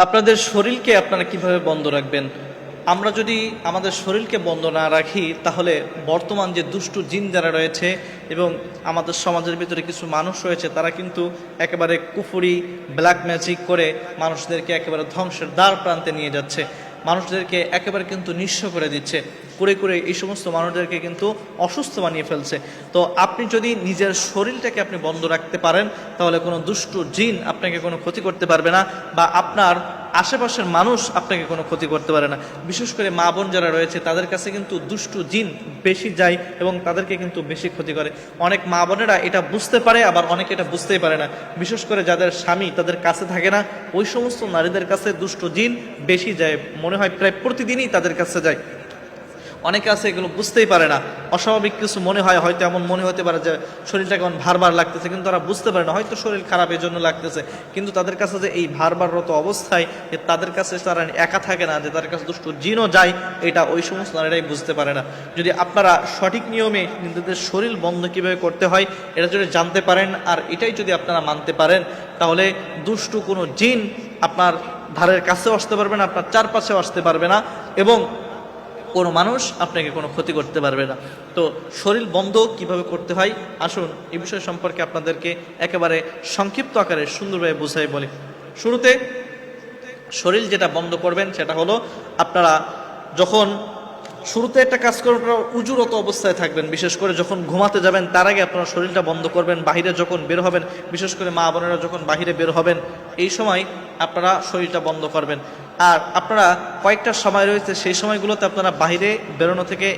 আপনাদের শরীরকে আপনারা কিভাবে বন্ধ রাখবেন? আমরা যদি আমাদের শরীরকে বন্ধ না রাখি, তাহলে বর্তমান যে দুষ্টু জিন যারা রয়েছে এবং আমাদের সমাজের ভিতরে কিছু মানুষ রয়েছে, তারা কিন্তু একেবারে কুফরি ব্ল্যাক ম্যাজিক করে মানুষদেরকে একেবারে ধ্বংসের দ্বার প্রান্তে নিয়ে যাচ্ছে, মানুষদেরকে একেবারে কিন্তু নিঃস্ব করে দিচ্ছে, করে করে এই সমস্ত মানুষদেরকে কিন্তু অসুস্থ বানিয়ে ফেলছে। তো আপনি যদি নিজের শরীরটাকে আপনি বন্ধ রাখতে পারেন, তাহলে কোনো দুষ্টু জিন আপনাকে কোনো ক্ষতি করতে পারবে না, বা আপনার আশেপাশের মানুষ আপনাকে কোনো ক্ষতি করতে পারে না। বিশেষ করে মা বোন যারা রয়েছে, তাদের কাছে কিন্তু দুষ্টু জিন বেশি যায় এবং তাদেরকে কিন্তু বেশি ক্ষতি করে। অনেক মা বোনেরা এটা বুঝতে পারে, আবার অনেকে এটা বুঝতেই পারে না। বিশেষ করে যাদের স্বামী তাদের কাছে থাকে না, ওই সমস্ত নারীদের কাছে দুষ্টু জিন বেশি যায়, মনে হয় প্রায় প্রতিদিনই তাদের কাছে যায়। অনেকে আছে এগুলো বুঝতেই পারে না, অস্বাভাবিক কিছু মনে হয়, হয়তো এমন মনে হতে পারে যে শরীরটা কেমন ভারবার লাগতেছে, কিন্তু তারা বুঝতে পারে না হয়তো শরীর খারাপ এই জন্য লাগতেছে। কিন্তু তাদের কাছে যে এই ভারবাররত অবস্থায় তাদের কাছে তারা একা থাকে না, যে তাদের কাছে দুষ্ট জিনও যায়, এটা ওই সমস্ত নারীরাই বুঝতে পারে না। যদি আপনারা সঠিক নিয়মে নিজেদের শরীর বন্ধ কীভাবে করতে হয় এটা যদি জানতে পারেন, আর এটাই যদি আপনারা মানতে পারেন, তাহলে দুষ্টু কোনো জিন আপনার ধারের কাছেও আসতে পারবে না, আপনার চারপাশেও আসতে পারবে না, এবং কোনো মানুষ আপনাকে কোনো ক্ষতি করতে পারবে না। তো শরীর বন্ধ কিভাবে করতে হয়, আসুন এই বিষয় সম্পর্কে আপনাদেরকে একেবারে সংক্ষিপ্ত আকারে সুন্দরভাবে বুঝাই বলি। শুরুতে শরীর যেটা বন্ধ করবেন সেটা হলো, আপনারা যখন শুরুতে একটা কাজ করবেন, আপনারা উজুরত অবস্থায় থাকবেন। বিশেষ করে যখন ঘুমাতে যাবেন তার আগে আপনারা শরীরটা বন্ধ করবেন। বাহিরে যখন বের হবেন, বিশেষ করে মা বোনেরা যখন বাহিরে বের হবেন, এই সময় আপনারা শরীরটা বন্ধ করবেন। আর আপনারা কয়েকটা সময় রয়েছে, সেই সময়গুলোতে আপনারা বাহিরে বেরোনো থেকে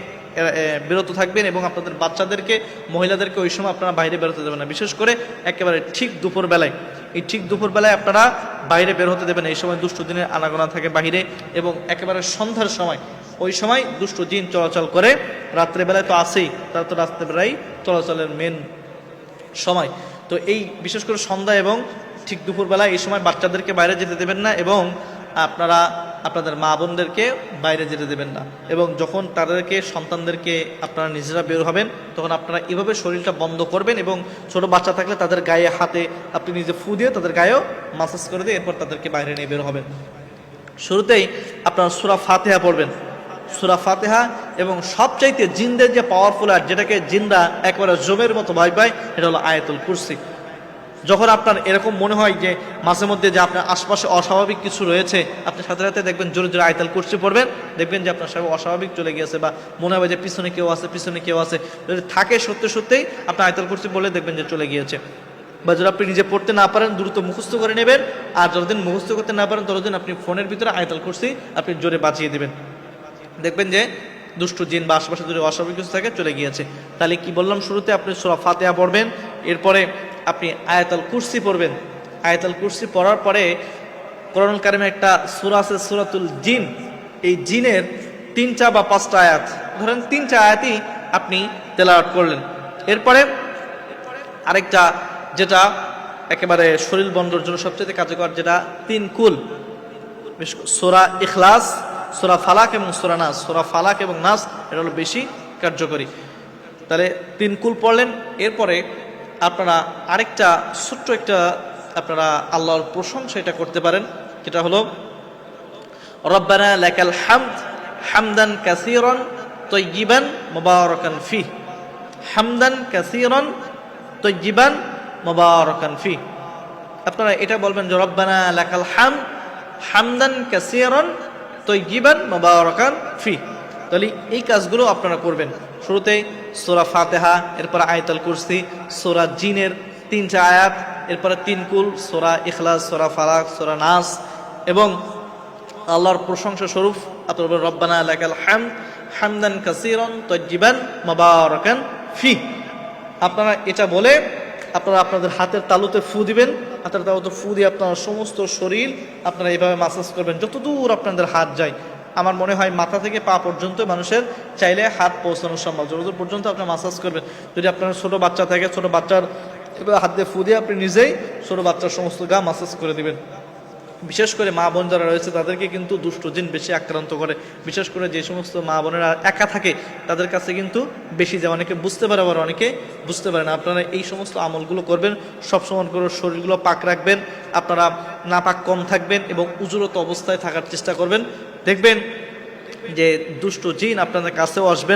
বিরত থাকবেন, এবং আপনাদের বাচ্চাদেরকে, মহিলাদেরকে ওই সময় আপনারা বাইরে বেরোতে দেবেন না। বিশেষ করে একেবারে ঠিক দুপুরবেলায়, এই ঠিক দুপুরবেলায় আপনারা বাইরে বের হতে দেবেন। এই সময় দুষ্টু দিনের আনাগোনা থাকে বাহিরে, এবং একেবারে সন্ধ্যার সময়, ওই সময় দুষ্টু জিন চলাচল করে। রাত্রেবেলায় তো আসেই, তারা তো রাত্রেবেলায় চলাচলের মেন সময়। তো এই বিশেষ করে সন্ধ্যা এবং ঠিক দুপুরবেলায় এই সময় বাচ্চাদেরকে বাইরে যেতে দেবেন না, এবং আপনারা আপনাদের মা বোনদেরকে বাইরে যেতে দেবেন না। এবং যখন তাদেরকে, সন্তানদেরকে আপনারা নিজেরা বের হবেন, তখন আপনারা এভাবে শরীরটা বন্ধ করবেন, এবং ছোট বাচ্চা থাকলে তাদের গায়ে হাতে আপনি নিজে ফু দিয়ে তাদের গায়েও মাসাজ করে দিয়ে এরপর তাদেরকে বাইরে নিয়ে বের হবেন। শুরুতেই আপনারা সূরা ফাতিহা পড়বেন, সূরা ফাতিহা, এবং সবচাইতে জিনদের যে পাওয়ারফুল আর যেটাকে জিনরা একেবারে জমের মতো ভয় পায়, এটা হলো আয়াতুল কুরসি। যখন আপনার এরকম মনে হয় যে মাঝে মধ্যে যে আপনার আশপাশে অস্বাভাবিক কিছু রয়েছে, আপনি সাথে সাথে দেখবেন জোরে জোরে আয়াতুল কুরসি পড়বেন, দেখবেন যে আপনার সব অস্বাভাবিক চলে গিয়েছে, বা মনে হবে যে পিছনে কেউ আছে, পিছনে কেউ আছে। যদি থাকে সত্যি সত্যিই আপনি আয়াতুল কুরসি বলে দেখবেন যে চলে গিয়েছে। বা যদি আপনি নিজে পড়তে না পারেন, দ্রুত মুখস্থ করে নেবেন, আর যতদিন মুখস্থ করতে না পারেন ততদিন আপনি ফোনের ভিতরে আয়াতুল কুরসি আপনি জোরে বাজিয়ে দেবেন, দেখবেন যে দুষ্টু জিন বা আশেপাশে যদি অস্বাভাবিক কিছু থাকে চলে গিয়েছে। তাহলে কি বললাম, শুরুতে আপনি সূরা ফাতিহা পড়বেন, এরপরে আপনি আয়াতুল কুরসি পড়বেন। আয়াতুল কুরসি পড়ার পরে কোরআনুল কারিমে একটা সূরা আছে, সূরাতুল জিন। এই জিনের 3টা বা 5টা আয়াত, ধরেন 3টা আয়াতই আপনি তেলাওয়াত করলেন। এরপরে আরেকটা যেটা একেবারে শরীর বন্ধর জন্য সবচেয়ে কার্যকর, যেটা 3 কুল, সূরা ইখলাস, সূরা ফালাক এবং সূরা নাস। সূরা ফালাক এবং নাস এটা হলো বেশি কার্যকরী। তাহলে 3 কুল পড়লেন। এরপরে আপনারা আরেকটা ছোট্ট একটা আপনারা আল্লাহর প্রশংসা এটা করতে পারেন, যেটা হলো রব্বানা লাকাল হামদ হামদান কাসীরান তাইয়িবান মুবারাকান ফিহ। হামদান কাসীরান তাইয়িবান মুবারাকান ফিহ। আপনারা এটা বলবেন যে রব্বানা লাকাল হামদ হামদান কাসীরান তাইয়িবান মুবারাকান ফিহ। তাহলে এই কাজগুলো আপনারা করবেন। শুরুতেই সূরা ফাতিহা, এরপর আয়াতুল কুরসি, সূরা জিনের 3টা আয়াত, এরপরে 3 কুল, সূরা ইখলাস, সূরা ফালাক, সূরা নাস, এবং আল্লাহর প্রশংসা স্বরূপ আপনারা বলবেন রব্বানা লাকাল হামদ হামদান কাসীরান তাইয়িবান মুবারাকান ফিহ। আপনারা এটা বলে আপনারা আপনাদের হাতের তালুতে ফু দিবেন। হাতের তালুতে ফু দিয়ে আপনার সমস্ত শরীর আপনারা এইভাবে মাসাজ করবেন যতদূর আপনাদের হাত যায়। আমার মনে হয় মাথা থেকে পা পর্যন্ত মানুষের চাইলে হাত পৌঁছানো সম্ভব, যতদূর পর্যন্ত আপনার মাসাজ করবেন। যদি আপনার ছোট বাচ্চা থাকে, ছোট বাচ্চার হাত দিয়ে ফু দিয়ে আপনি নিজেই ছোট বাচ্চার সমস্ত গা মাসাজ করে দিবেন। বিশেষ করে মা বোন যারা রয়েছে তাদেরকে কিন্তু দুষ্ট জিন বেশি আক্রান্ত করে। বিশেষ করে যে সমস্ত মা বোনেরা একা থাকে তাদের কাছে কিন্তু বেশি যায়, অনেকে বুঝতে পারে আবার অনেকে বুঝতে পারে না। আপনারা এই সমস্ত আমলগুলো করবেন, সবসময় করে শরীরগুলো পাক রাখবেন, আপনারা নাপাক কম থাকবেন এবং উজুরত অবস্থায় থাকার চেষ্টা করবেন। দেখবেন যে দুষ্ট জিন আপনাদের কাছেও আসবে না।